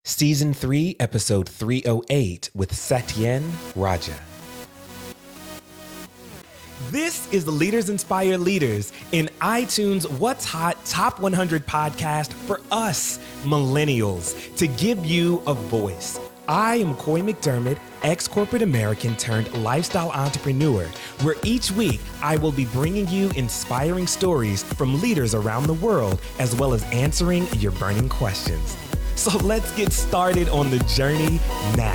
Season 3, Episode 308 with Satyen Raja. This is the Leaders Inspire Leaders in iTunes What's Hot Top 100 podcast for us, millennials, to give you a voice. I am Coy McDermott, ex-corporate American turned lifestyle entrepreneur, where each week I will be bringing you inspiring stories from leaders around the world, as well as answering your burning questions. So let's get started on the journey now.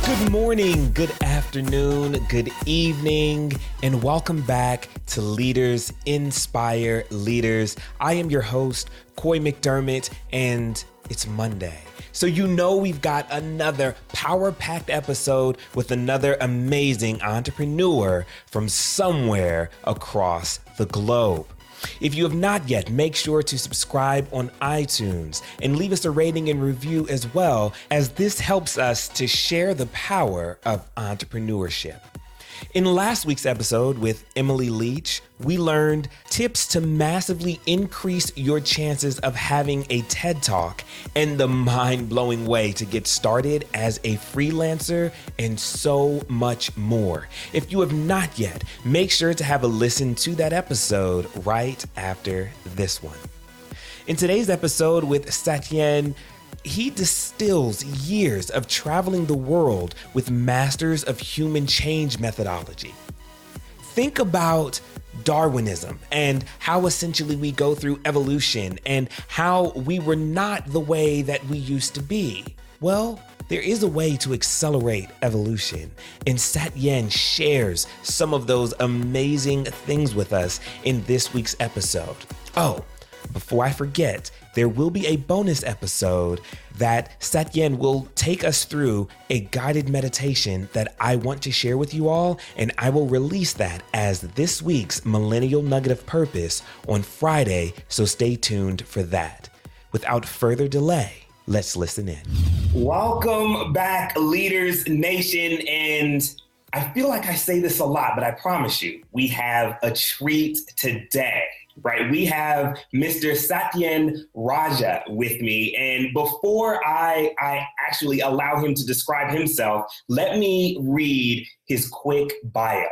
Good morning, good afternoon, good evening, and welcome back to Leaders Inspire Leaders. I am your host, Coy McDermott, and it's Monday. So you know we've got another power-packed episode with another amazing entrepreneur from somewhere across the globe. If you have not yet, make sure to subscribe on iTunes and leave us a rating and review as well, as this helps us to share the power of entrepreneurship. In last week's episode with Emily Leach, we learned tips to massively increase your chances of having a TED Talk and the mind-blowing way to get started as a freelancer and so much more. If you have not yet, make sure to have a listen to that episode right after this one. In today's episode with Satyen, he distills years of traveling the world with masters of human change methodology. Think about Darwinism and how essentially we go through evolution and how we were not the way that we used to be. Well, there is a way to accelerate evolution, and Satyen shares some of those amazing things with us in this week's episode. Oh, before I forget, there will be a bonus episode that Satyen will take us through a guided meditation that I want to share with you all, and I will release that as this week's Millennial Nugget of Purpose on Friday, so stay tuned for that. Without further delay, let's listen in. Welcome back, Leaders Nation, and I feel like I say this a lot, but I promise you, we have a treat today. Right, we have Mr. Satyen Raja with me, and before I actually allow him to describe himself, let me read his quick bio.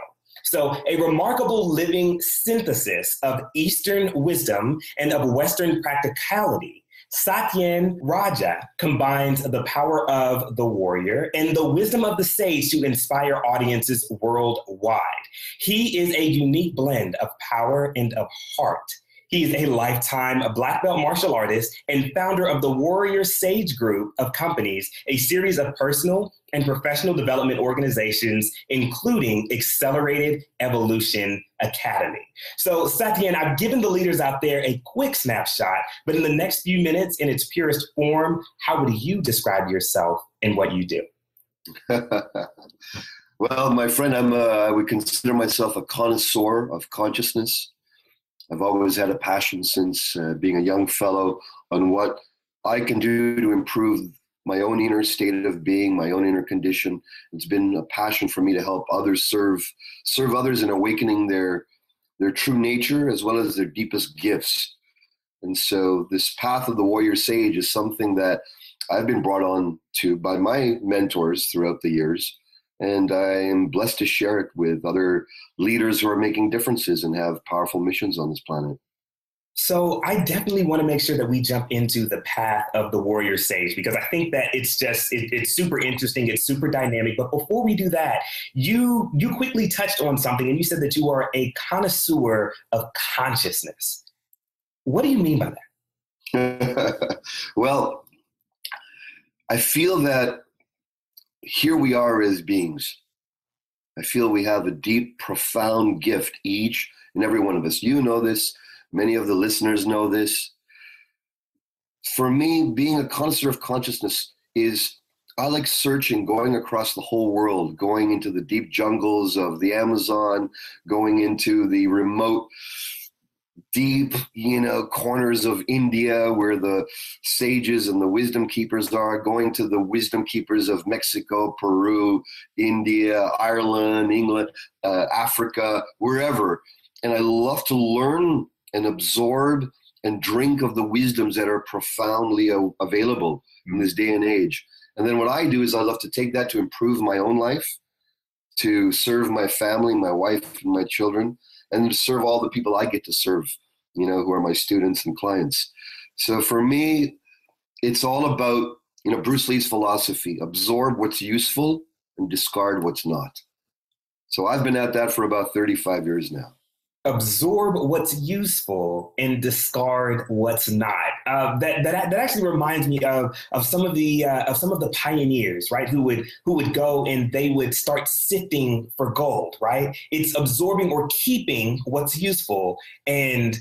So, a remarkable living synthesis of Eastern wisdom and of Western practicality, Satyen Raja combines the power of the warrior and the wisdom of the sage to inspire audiences worldwide. He is a unique blend of power and of heart. He is a lifetime black belt martial artist and founder of the Warrior Sage Group of companies, a series of personal and professional development organizations, including Accelerated Evolution Academy. So Satyen, I've given the leaders out there a quick snapshot, but in the next few minutes, in its purest form, how would you describe yourself and what you do? Well, my friend, I would consider myself a connoisseur of consciousness. I've always had a passion since being a young fellow on what I can do to improve my own inner state of being, my own inner condition. It's been a passion for me to help others serve others in awakening their true nature as well as their deepest gifts. And so this path of the warrior sage is something that I've been brought on to by my mentors throughout the years. And I am blessed to share it with other leaders who are making differences and have powerful missions on this planet. So I definitely want to make sure that we jump into the path of the warrior sage, because I think that it's super interesting. It's super dynamic. But before we do that, you quickly touched on something, and you said that you are a connoisseur of consciousness. What do you mean by that? Well, I feel that here we are as beings. I feel we have a deep, profound gift, each and every one of us. You know this. Many of the listeners know this. For me, being a connoisseur of consciousness is, I like searching, going across the whole world, going into the deep jungles of the Amazon, going into the remote, deep, corners of India where the sages and the wisdom keepers are, going to the wisdom keepers of Mexico, Peru, India, Ireland, England, Africa, wherever. And I love to learn and absorb and drink of the wisdoms that are profoundly available in this day and age. And then what I do is I love to take that to improve my own life, to serve my family, my wife, and my children, and to serve all the people I get to serve, who are my students and clients. So for me, it's all about, Bruce Lee's philosophy: absorb what's useful and discard what's not. So I've been at that for about 35 years now. Absorb what's useful and discard what's not. That actually reminds me of some of the pioneers, right? Who would go and they would start sifting for gold, right? It's absorbing or keeping what's useful and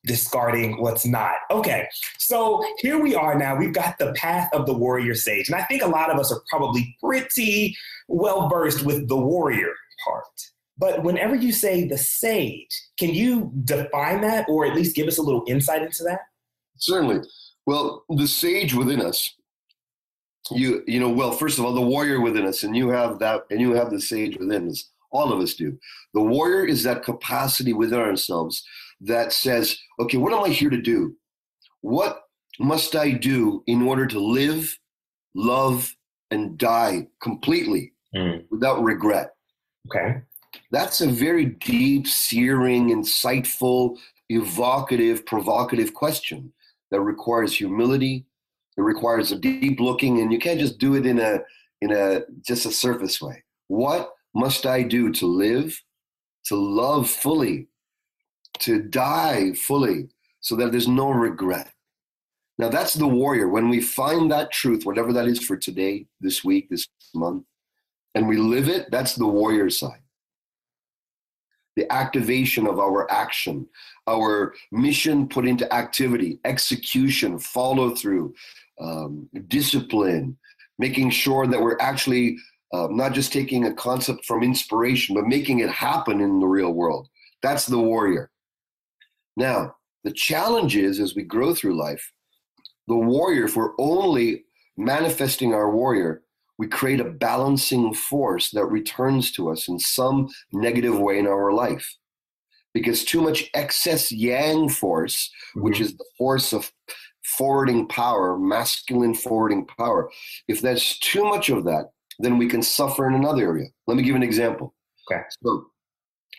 discarding what's not. Okay, so here we are now. We've got the path of the warrior sage, and I think a lot of us are probably pretty well versed with the warrior part. But whenever you say the sage, can you define that or at least give us a little insight into that? Certainly. Well, the sage within us, first of all, the warrior within us, and you have that, and you have the sage within us. All of us do. The warrior is that capacity within ourselves that says, okay, what am I here to do? What must I do in order to live, love, and die completely without regret? Okay. That's a very deep, searing, insightful, evocative, provocative question that requires humility. It requires a deep looking, and you can't just do it in a just a surface way. What must I do to live, to love fully, to die fully, so that there's no regret? Now that's the warrior. When we find that truth, whatever that is for today, this week, this month, and we live it, that's the warrior side. The activation of our action, our mission put into activity, execution, follow through, discipline, making sure that we're actually not just taking a concept from inspiration, but making it happen in the real world. That's the warrior. Now, the challenge is, as we grow through life, the warrior, if we're only manifesting our warrior, we create a balancing force that returns to us in some negative way in our life. Because too much excess yang force, which is the force of forwarding power, masculine forwarding power, if there's too much of that, then we can suffer in another area. Let me give an example. Okay. So,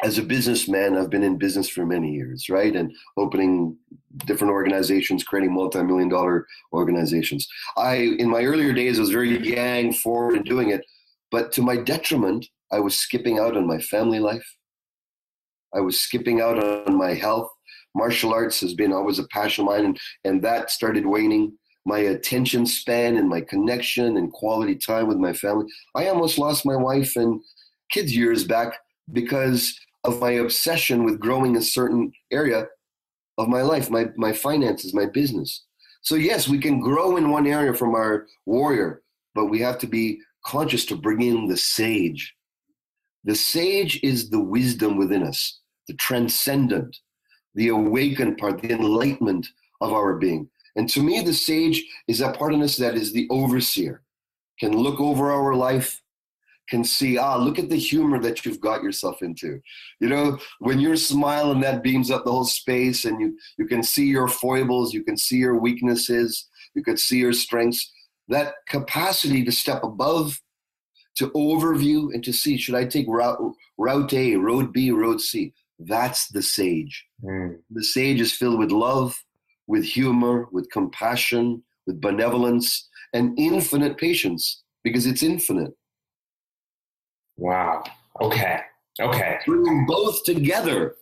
as a businessman, I've been in business for many years, right? And opening different organizations, creating multi-million-dollar organizations. In my earlier days, I was very yang forward in doing it, but to my detriment, I was skipping out on my family life. I was skipping out on my health. Martial arts has been always a passion of mine, and that started waning. My attention span and my connection and quality time with my family. I almost lost my wife and kids years back because of my obsession with growing a certain area of my life, my finances, my business. So yes, we can grow in one area from our warrior, but we have to be conscious to bring in the sage. The sage is the wisdom within us, the transcendent, the awakened part, the enlightenment of our being. And to me, the sage is that part of us that is the overseer, can look over our life, can see, look at the humor that you've got yourself into. When you're smiling, that beams up the whole space, and you can see your foibles, you can see your weaknesses, you can see your strengths. That capacity to step above, to overview, and to see, should I take route A, road B, road C? That's the sage. The sage is filled with love, with humor, with compassion, with benevolence, and infinite patience, because it's infinite. Wow. Okay. Bringing both together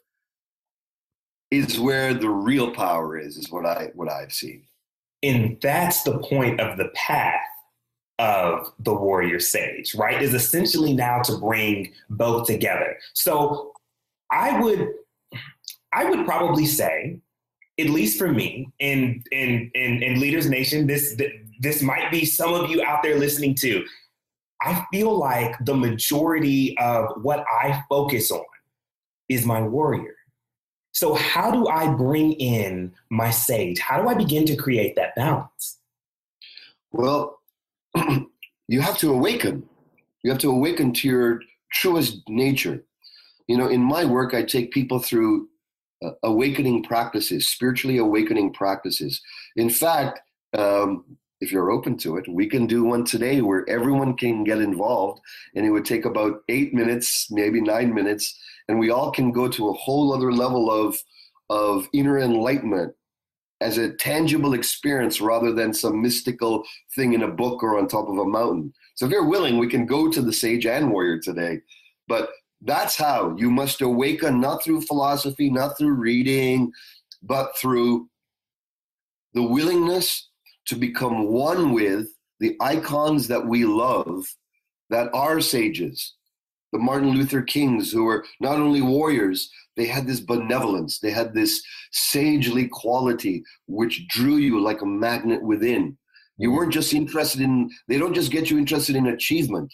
is where the real power is what I've seen. And that's the point of the path of the warrior sage, right? Is essentially now to bring both together. So I would probably say, at least for me, in Leaders Nation, this might be some of you out there listening too. I feel like the majority of what I focus on is my warrior. So how do I bring in my sage? How do I begin to create that balance? Well, you have to awaken. You have to awaken to your truest nature. In my work, I take people through awakening practices, spiritually awakening practices. In fact, if you're open to it, we can do one today where everyone can get involved, and it would take about 8 minutes, maybe 9 minutes, and we all can go to a whole other level of inner enlightenment as a tangible experience rather than some mystical thing in a book or on top of a mountain. So if you're willing, we can go to the Sage and Warrior today. But that's how you must awaken, not through philosophy, not through reading, but through the willingness to become one with the icons that we love, that are sages. The Martin Luther Kings, who were not only warriors, they had this benevolence, they had this sagely quality which drew you like a magnet within. You weren't just interested in, they don't just get you interested in achievement.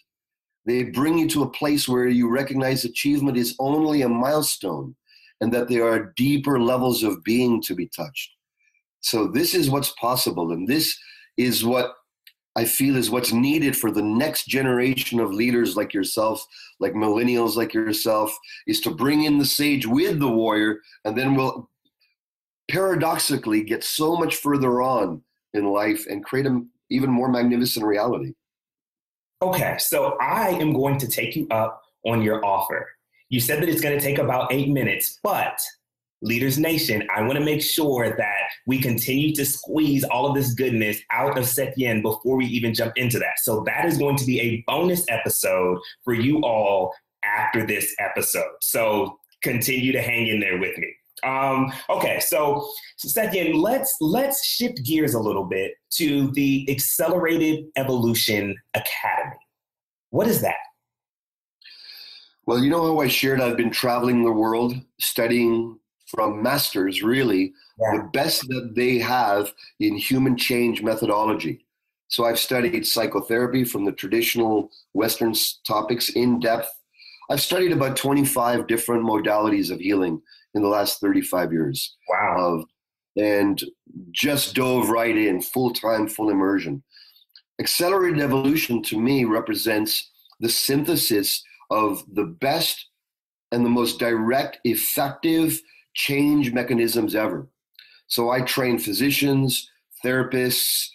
They bring you to a place where you recognize achievement is only a milestone and that there are deeper levels of being to be touched. So this is what's possible, and this is what I feel is what's needed for the next generation of leaders like yourself, like millennials like yourself, is to bring in the sage with the warrior, and then we'll paradoxically get so much further on in life and create an even more magnificent reality. Okay, so I am going to take you up on your offer. You said that it's going to take about 8 minutes, but Leaders Nation, I want to make sure that we continue to squeeze all of this goodness out of Satyen before we even jump into that. So that is going to be a bonus episode for you all after this episode. So continue to hang in there with me. Okay, so Satyen, let's shift gears a little bit to the Accelerated Evolution Academy. What is that? Well, you know how I shared I've been traveling the world studying from masters, really, the best that they have in human change methodology. So I've studied psychotherapy from the traditional Western topics in depth. I've studied about 25 different modalities of healing in the last 35 years. Wow. And just dove right in, full-time, full immersion. Accelerated evolution to me represents the synthesis of the best and the most direct, effective change mechanisms ever. So I train physicians, therapists,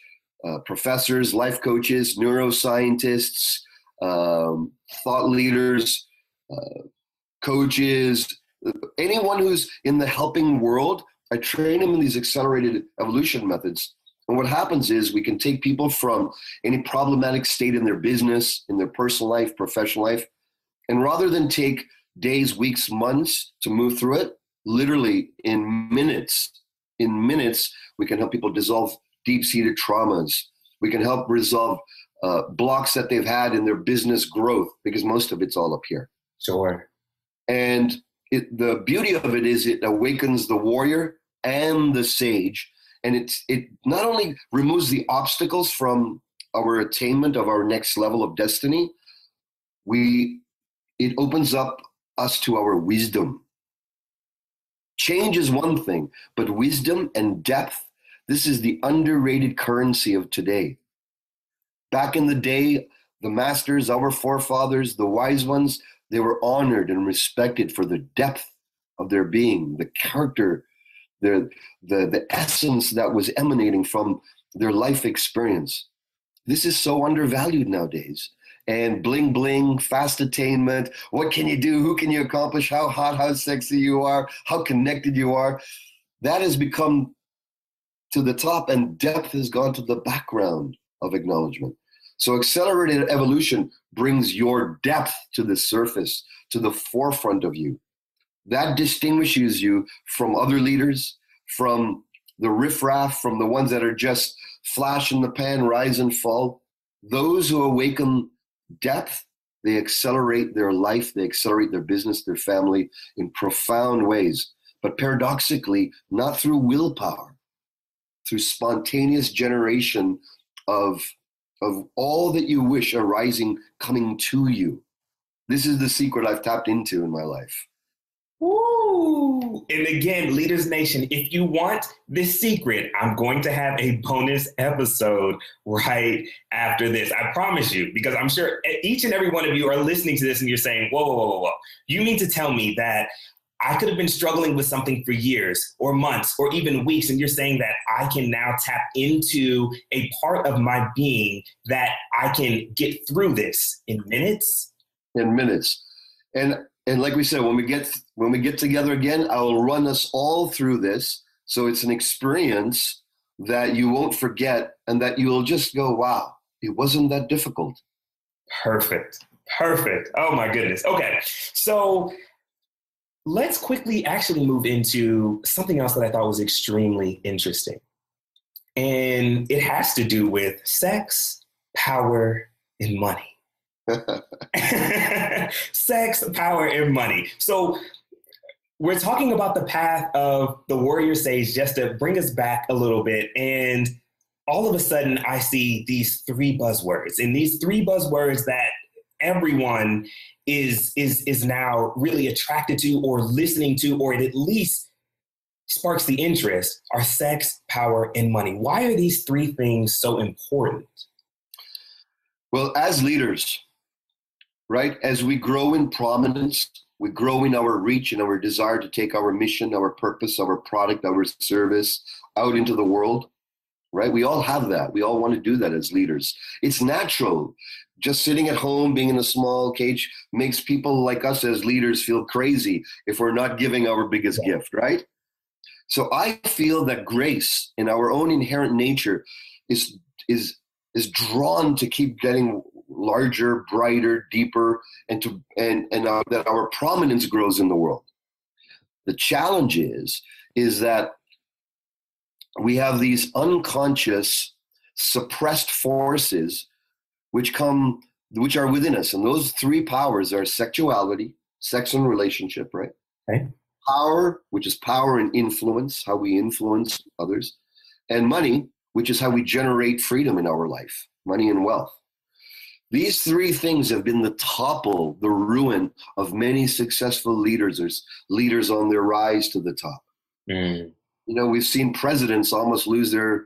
professors, life coaches, neuroscientists, thought leaders, coaches, anyone who's in the helping world. I train them in these accelerated evolution methods. And what happens is we can take people from any problematic state in their business, in their personal life, professional life, and rather than take days, weeks, months to move through it, literally in minutes, we can help people dissolve deep-seated traumas. We can help resolve blocks that they've had in their business growth, because most of it's all up here. Sure. And the beauty of it is it awakens the warrior and the sage. And it not only removes the obstacles from our attainment of our next level of destiny, it opens up us to our wisdom. Change is one thing, but wisdom and depth, this is the underrated currency of today. Back in the day, the masters, our forefathers, the wise ones, they were honored and respected for the depth of their being, the character, the essence that was emanating from their life experience. This is so undervalued nowadays. And bling, bling, fast attainment. What can you do? Who can you accomplish? How hot, how sexy you are, how connected you are. That has become to the top, and depth has gone to the background of acknowledgement. So accelerated evolution brings your depth to the surface, to the forefront of you. That distinguishes you from other leaders, from the riffraff, from the ones that are just flash in the pan, rise and fall. Those who awaken depth, they accelerate their life, they accelerate their business, their family in profound ways. But paradoxically, not through willpower, through spontaneous generation of all that you wish arising, coming to you. This is the secret I've tapped into in my life. Woo! And again, Leaders Nation, if you want this secret, I'm going to have a bonus episode right after this. I promise you, because I'm sure each and every one of you are listening to this and you're saying, whoa. You mean to tell me that I could have been struggling with something for years or months or even weeks. And you're saying that I can now tap into a part of my being that I can get through this in minutes. In minutes. And like we said, when we get together again, I will run us all through this. So it's an experience that you won't forget and that you'll just go, wow, it wasn't that difficult. Perfect. Oh my goodness. Okay. So let's quickly actually move into something else that I thought was extremely interesting. And it has to do with sex, power, and money. Sex, power, and money. So we're talking about the path of the warrior sage just to bring us back a little bit. And all of a sudden I see these three buzzwords, and these three buzzwords that everyone is now really attracted to or listening to, or it at least sparks the interest, are sex, power, and money. Why are these three things so important? Well, as leaders, right, as we grow in prominence, we grow in our reach and our desire to take our mission, our purpose, our product, our service out into the world, right? We all have that. We all want to do that as leaders. It's natural. Just sitting at home, being in a small cage, makes people like us as leaders feel crazy if we're not giving our biggest gift, right? So I feel that grace in our own inherent nature is drawn to keep getting larger, brighter, deeper, and that our prominence grows in the world. The challenge is that we have these unconscious, suppressed forces which are within us. And those three powers are sexuality, sex and relationship, right? Okay. Power, which is power and influence, how we influence others. And money, which is how we generate freedom in our life, money and wealth. These three things have been the ruin of many successful leaders or leaders on their rise to the top. Mm. You know, we've seen presidents almost lose their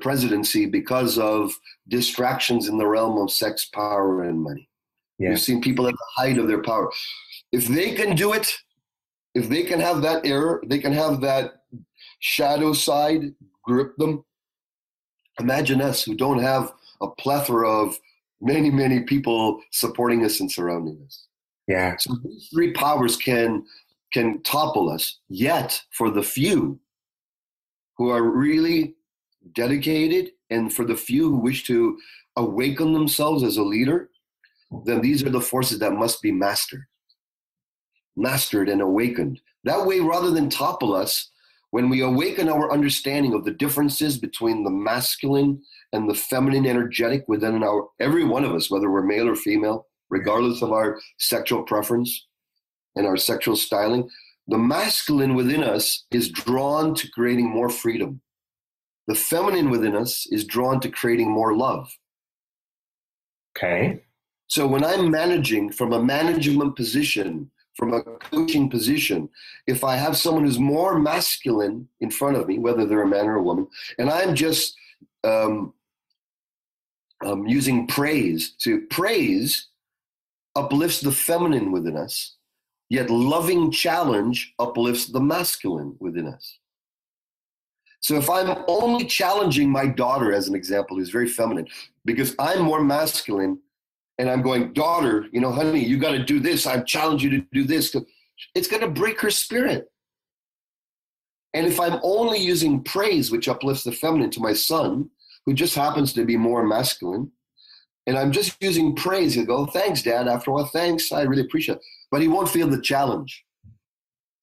presidency because of distractions in the realm of sex, power, and money. Yeah. We've seen people at the height of their power. If they can do it, if they can have that error, they can have that shadow side grip them. Imagine us who don't have a plethora of many, many people supporting us and surrounding us. Yeah. So these three powers can topple us. Yet for the few who are really dedicated, and for the few who wish to awaken themselves as a leader, then these are the forces that must be mastered and awakened. That way, rather than topple us, when we awaken our understanding of the differences between the masculine and the feminine energetic within every one of us, whether we're male or female, regardless of our sexual preference and our sexual styling, the masculine within us is drawn to creating more freedom. The feminine within us is drawn to creating more love. Okay. So when I'm managing from a management position, from a coaching position, if I have someone who's more masculine in front of me, whether they're a man or a woman, and I'm just using praise uplifts the feminine within us, yet loving challenge uplifts the masculine within us. So if I'm only challenging my daughter, as an example, who's very feminine, because I'm more masculine, and I'm going, daughter, honey, you got to do this. I challenge you to do this. It's going to break her spirit. And if I'm only using praise, which uplifts the feminine, to my son, who just happens to be more masculine, and I'm just using praise, he'll go, thanks, Dad. After a while, thanks. I really appreciate it. But he won't feel the challenge.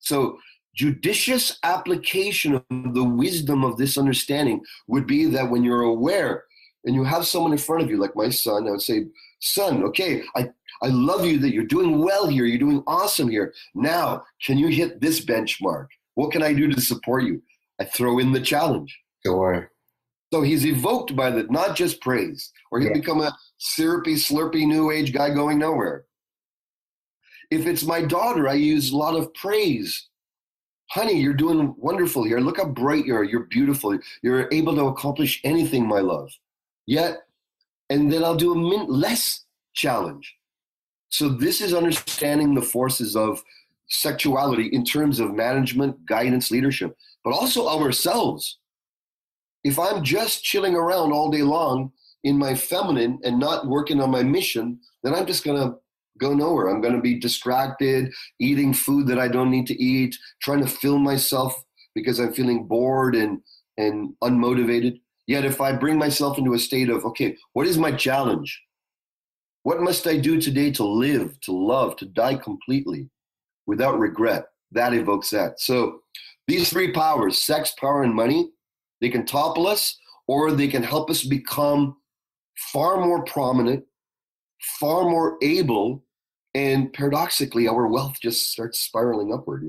So judicious application of the wisdom of this understanding would be that when you're aware and you have someone in front of you, like my son, I would say, son, okay, I love you that you're doing well here. You're doing awesome here. Now, can you hit this benchmark? What can I do to support you? I throw in the challenge. Sure. So he's evoked by that, not just praise, or he'll become a syrupy, slurpy, new age guy going nowhere. If it's my daughter, I use a lot of praise. Honey, you're doing wonderful here. Look how bright you are. You're beautiful. You're able to accomplish anything, my love. And then I'll do less challenge. So this is understanding the forces of sexuality in terms of management, guidance, leadership, but also ourselves. If I'm just chilling around all day long in my feminine and not working on my mission, then I'm just going to go nowhere. I'm going to be distracted, eating food that I don't need to eat, trying to fill myself because I'm feeling bored and unmotivated. Yet if I bring myself into a state of, okay, what is my challenge? What must I do today to live, to love, to die completely without regret? That evokes that. So these three powers, sex, power, and money, they can topple us or they can help us become far more prominent, far more able, and paradoxically, our wealth just starts spiraling upward,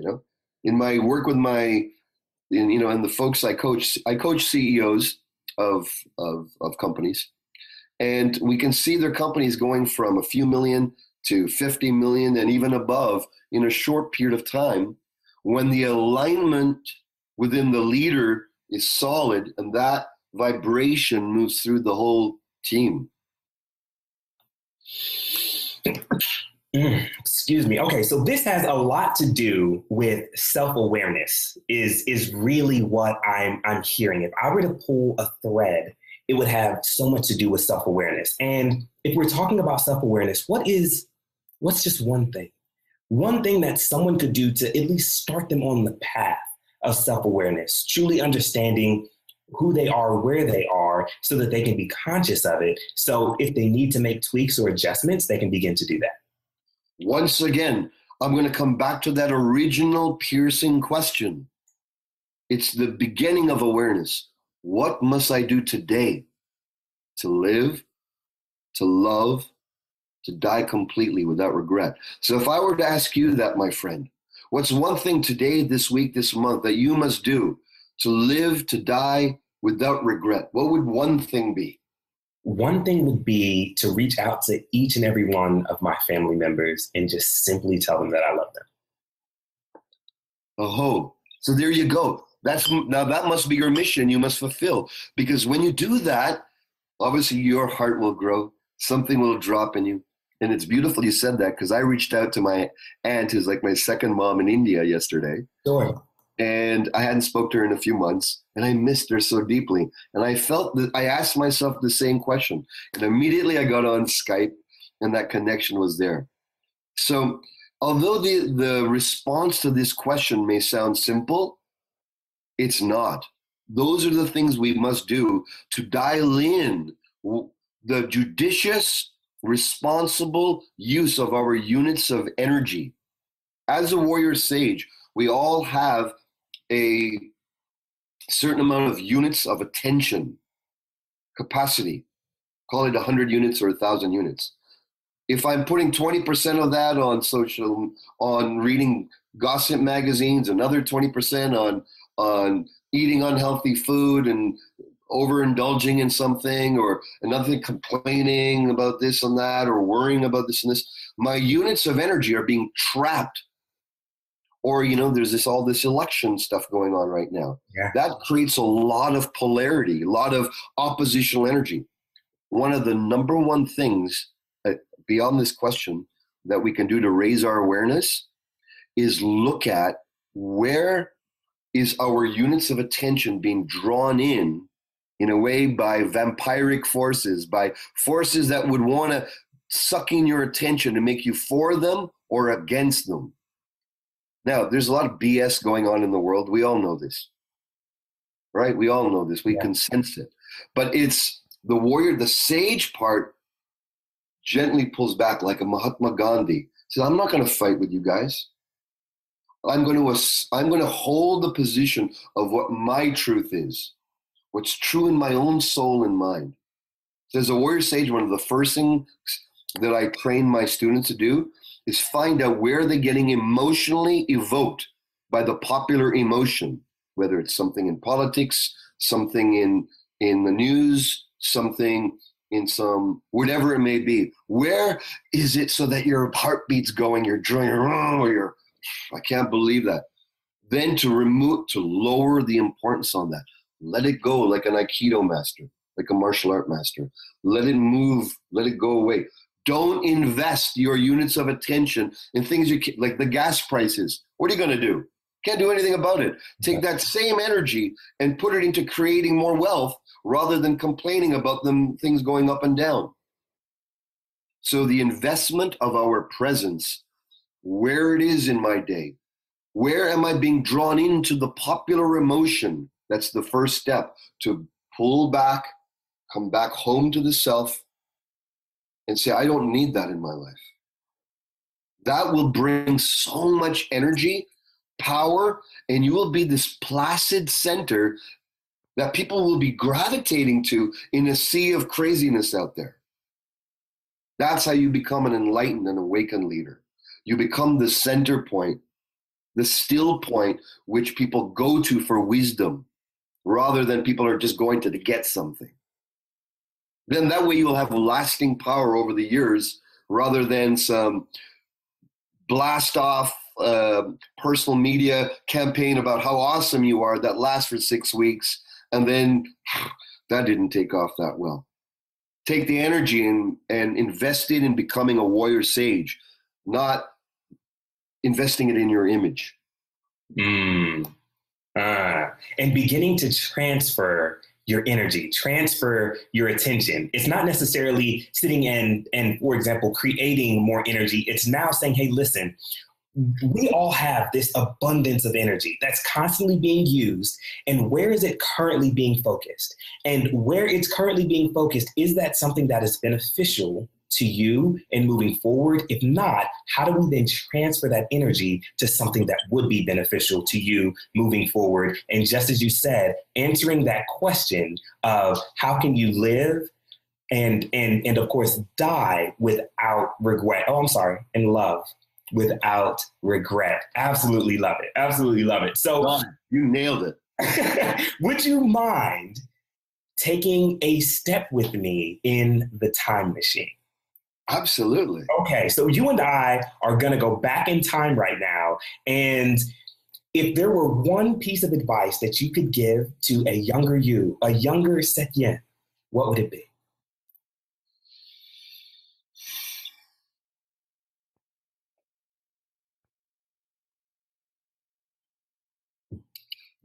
In my work with and the folks I coach CEOs of companies, and we can see their companies going from a few million to 50 million and even above in a short period of time when the alignment within the leader is solid and that vibration moves through the whole team. Excuse me. Okay, so this has a lot to do with self-awareness is really what I'm hearing. If I were to pull a thread, it would have so much to do with self-awareness. And if we're talking about self-awareness, what's just one thing? One thing that someone could do to at least start them on the path of self-awareness, truly understanding who they are, where they are, so that they can be conscious of it. So if they need to make tweaks or adjustments, they can begin to do that. Once again, I'm going to come back to that original piercing question. It's the beginning of awareness. What must I do today to live, to love, to die completely without regret? So if I were to ask you that, my friend, what's one thing today, this week, this month that you must do to live, to die without regret? What would one thing be? One thing would be to reach out to each and every one of my family members and just simply tell them that I love them. Oh, so there you go. Now that must be your mission you must fulfill. Because when you do that, obviously your heart will grow. Something will drop in you. And it's beautiful you said that because I reached out to my aunt, who's like my second mom in India yesterday. Sure. And I hadn't spoke to her in a few months, and I missed her so deeply. And I felt that I asked myself the same question. And immediately I got on Skype, and that connection was there. So although the response to this question may sound simple, it's not. Those are the things we must do to dial in the judicious, responsible use of our units of energy. As a warrior sage, we all have a certain amount of units of attention capacity. Call it 100 units or 1,000 units. If I'm putting 20% of that on reading gossip magazines, another 20% on eating unhealthy food and overindulging in something, or another complaining about this and that, or worrying about this and this, my units of energy are being trapped. Or, there's all this election stuff going on right now. Yeah. That creates a lot of polarity, a lot of oppositional energy. One of the number one things beyond this question that we can do to raise our awareness is look at where is our units of attention being drawn in a way by vampiric forces, by forces that would want to suck in your attention to make you for them or against them. Now, there's a lot of BS going on in the world. We all know this, right? We all know this. We can sense it. But it's the warrior, the sage part gently pulls back like a Mahatma Gandhi. Says, I'm not going to fight with you guys. I'm going to hold the position of what my truth is, what's true in my own soul and mind. So as a warrior sage, one of the first things that I train my students to do is find out where they're getting emotionally evoked by the popular emotion, whether it's something in politics, something in the news, something in whatever it may be. Where is it so that your heartbeat's going, you're drawing, or I can't believe that. Then to lower the importance on that. Let it go like an Aikido master, like a martial art master. Let it move, let it go away. Don't invest your units of attention in things like the gas prices. What are you going to do? Can't do anything about it. Take that same energy and put it into creating more wealth rather than complaining about things going up and down. So the investment of our presence, where it is in my day, where am I being drawn into the popular emotion? That's the first step, to pull back, come back home to the self, and say, I don't need that in my life. That will bring so much energy, power, and you will be this placid center that people will be gravitating to in a sea of craziness out there. That's how you become an enlightened and awakened leader. You become the center point, the still point, which people go to for wisdom, rather than people are just going to get something. Then that way you'll have lasting power over the years, rather than some blast off personal media campaign about how awesome you are that lasts for 6 weeks, and then that didn't take off that well. Take the energy and invest it in becoming a warrior sage, not investing it in your image. And beginning to transfer your energy, transfer your attention. It's not necessarily sitting and, for example, creating more energy. It's now saying, hey, listen, we all have this abundance of energy that's constantly being used. And where is it currently being focused? And where it's currently being focused, is that something that is beneficial to you in moving forward? If not, how do we then transfer that energy to something that would be beneficial to you moving forward? And just as you said, answering that question of how can you live and of course die without regret? And love without regret. Absolutely love it. Absolutely love it. So you nailed it. Would you mind taking a step with me in the time machine? Absolutely. Okay, so you and I are going to go back in time right now. And if there were one piece of advice that you could give to a younger you, a younger Satyen, what would it be?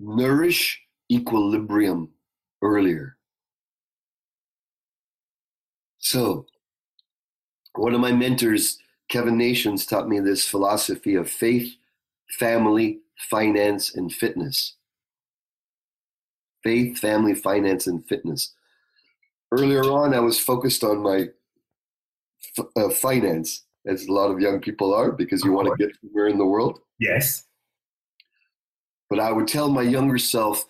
Nourish equilibrium earlier. So, one of my mentors, Kevin Nations, taught me this philosophy of faith, family, finance, and fitness. Faith, family, finance, and fitness. Earlier on, I was focused on my finance, as a lot of young people are, because you want to get somewhere in the world. Yes. But I would tell my younger self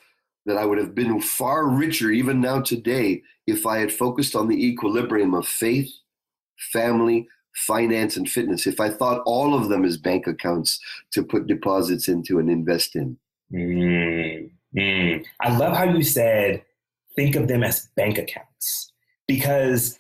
that I would have been far richer, even now today, if I had focused on the equilibrium of faith, family, finance, and fitness. If I thought all of them as bank accounts to put deposits into and invest in. I love how you said, think of them as bank accounts, because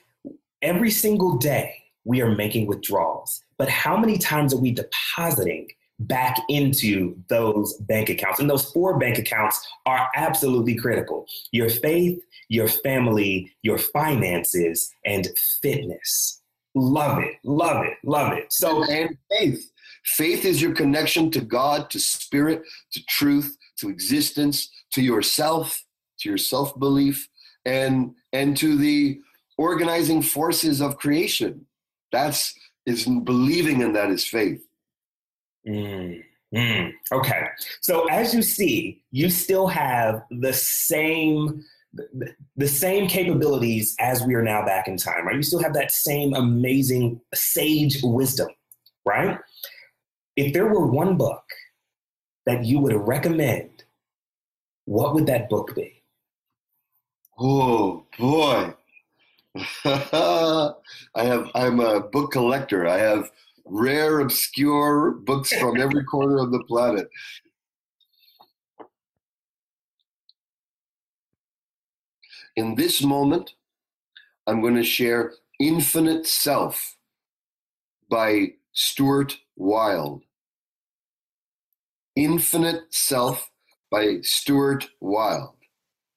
every single day we are making withdrawals. But how many times are we depositing back into those bank accounts? And those 4 bank accounts are absolutely critical. Your faith, your family, your finances, and fitness. Love it, love it, love it. So, and faith. Faith is your connection to God, to spirit, to truth, to existence, to yourself, to your self-belief, and to the organizing forces of creation. That's believing in that is faith. Okay. So as you see, you still have the same capabilities as we are now back in time, right? You still have that same amazing sage wisdom, right? If there were one book that you would recommend, what would that book be? Oh boy. I'm a book collector. I have rare, obscure books from every corner of the planet. In this moment, I'm going to share Infinite Self by Stuart Wilde. Infinite Self by Stuart Wilde.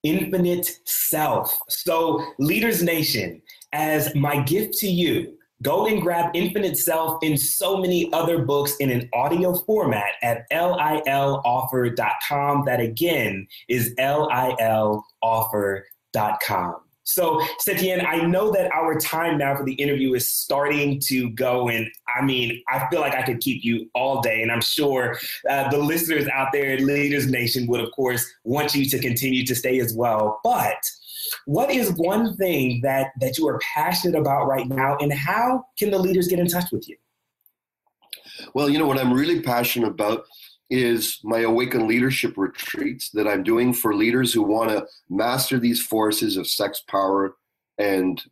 Infinite Self. So, Leaders Nation, as my gift to you, Go and grab Infinite Self and so many other books in an audio format at liloffer.com. That again is liloffer.com. So, Satyen, I know that our time now for the interview is starting to go, and I feel like I could keep you all day, and I'm sure the listeners out there in Leaders Nation would, of course, want you to continue to stay as well. But what is one thing that you are passionate about right now, and how can the leaders get in touch with you? Well, what I'm really passionate about is my Awaken Leadership retreats that I'm doing for leaders who want to master these forces of sex, power, and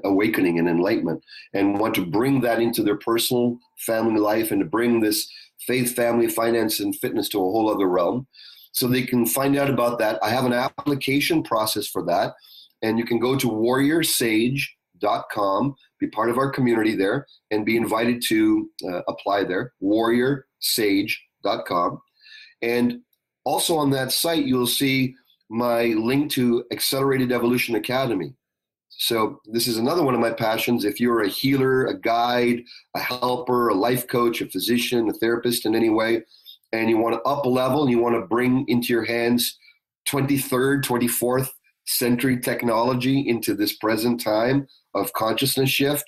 awakening and enlightenment, and want to bring that into their personal family life, and to bring this faith, family, finance, and fitness to a whole other realm. So they can find out about that. I have an application process for that, and you can go to warriorsage.com, be part of our community there, and be invited to apply there, warriorsage.com. And also on that site, you'll see my link to Accelerated Evolution Academy. So this is another one of my passions. If you're a healer, a guide, a helper, a life coach, a physician, a therapist in any way, and you want to up level and you want to bring into your hands 23rd, 24th century technology into this present time of consciousness shift,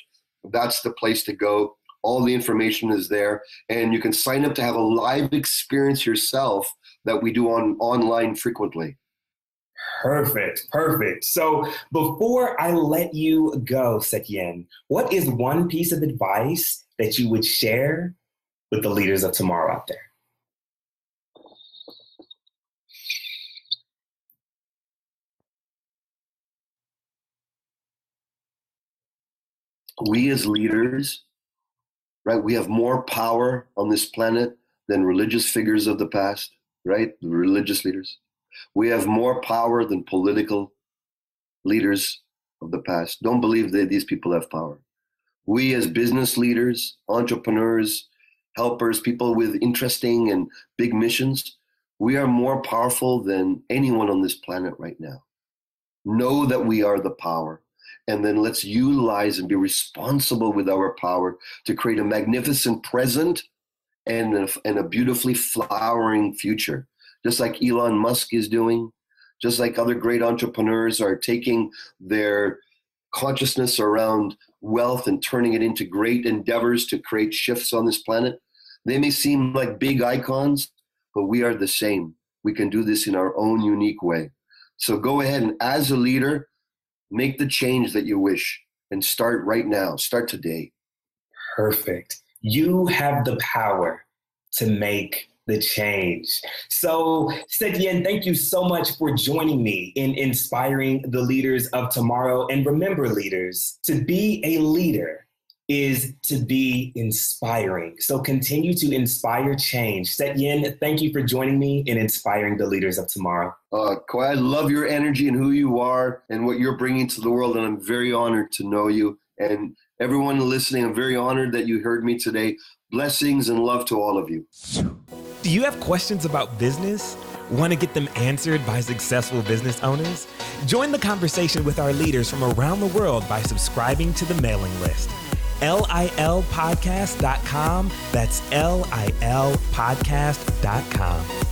that's the place to go. All the information is there, and you can sign up to have a live experience yourself that we do online frequently. Perfect. So before I let you go, Satyen, what is one piece of advice that you would share with the leaders of tomorrow out there? We as leaders, right? We have more power on this planet than religious figures of the past, right? The religious leaders. We have more power than political leaders of the past. Don't believe that these people have power. We as business leaders, entrepreneurs, helpers, people with interesting and big missions, we are more powerful than anyone on this planet right now. Know that we are the power. And then let's utilize and be responsible with our power to create a magnificent present and a beautifully flowering future. Just like Elon Musk is doing, just like other great entrepreneurs are taking their consciousness around wealth and turning it into great endeavors to create shifts on this planet. They may seem like big icons, but we are the same. We can do this in our own unique way. So go ahead and, as a leader, make the change that you wish, and start right now. Start today. Perfect. You have the power to make the change. So, Satyen, thank you so much for joining me in inspiring the leaders of tomorrow. And remember, leaders, to be a leader is to be inspiring. So continue to inspire change. Satyen, thank you for joining me in inspiring the leaders of tomorrow. Koi, I love your energy and who you are and what you're bringing to the world. And I'm very honored to know you. And everyone listening, I'm very honored that you heard me today. Blessings and love to all of you. Do you have questions about business? Want to get them answered by successful business owners? Join the conversation with our leaders from around the world by subscribing to the mailing list. LILpodcast.com. That's LILpodcast.com.